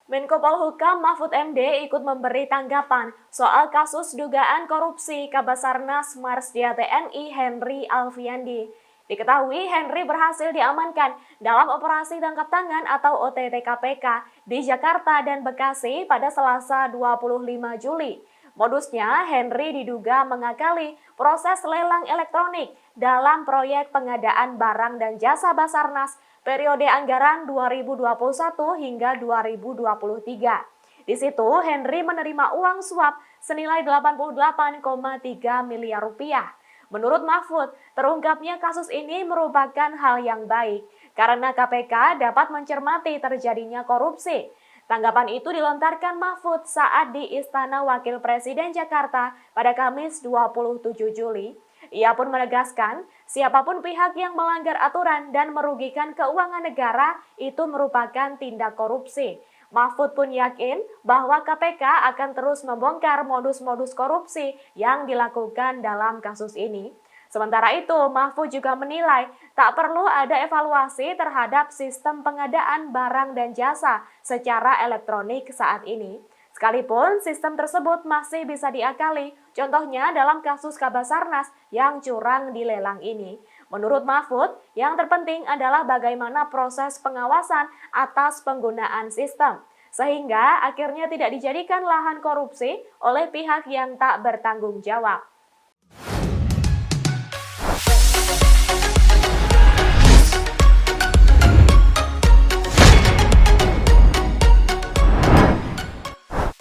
Menko Polhukam Mahfud MD ikut memberi tanggapan soal kasus dugaan korupsi Kabasarnas Marsdia TNI Henry Alfiandi. Diketahui Henry berhasil diamankan dalam operasi tangkap tangan atau OTT KPK di Jakarta dan Bekasi pada Selasa 25 Juli. Modusnya, Henry diduga mengakali proses lelang elektronik dalam proyek pengadaan barang dan jasa Basarnas periode anggaran 2021 hingga 2023. Di situ, Henry menerima uang suap senilai 88,3 miliar rupiah. Menurut Mahfud, terungkapnya kasus ini merupakan hal yang baik karena KPK dapat mencermati terjadinya korupsi. Tanggapan itu dilontarkan Mahfud saat di Istana Wakil Presiden Jakarta pada Kamis 27 Juli. Ia pun menegaskan, siapapun pihak yang melanggar aturan dan merugikan keuangan negara itu merupakan tindak korupsi. Mahfud pun yakin bahwa KPK akan terus membongkar modus-modus korupsi yang dilakukan dalam kasus ini. Sementara itu, Mahfud juga menilai tak perlu ada evaluasi terhadap sistem pengadaan barang dan jasa secara elektronik saat ini. Sekalipun sistem tersebut masih bisa diakali, contohnya dalam kasus Kabasarnas yang curang di lelang ini. Menurut Mahfud, yang terpenting adalah bagaimana proses pengawasan atas penggunaan sistem, sehingga akhirnya tidak dijadikan lahan korupsi oleh pihak yang tak bertanggung jawab.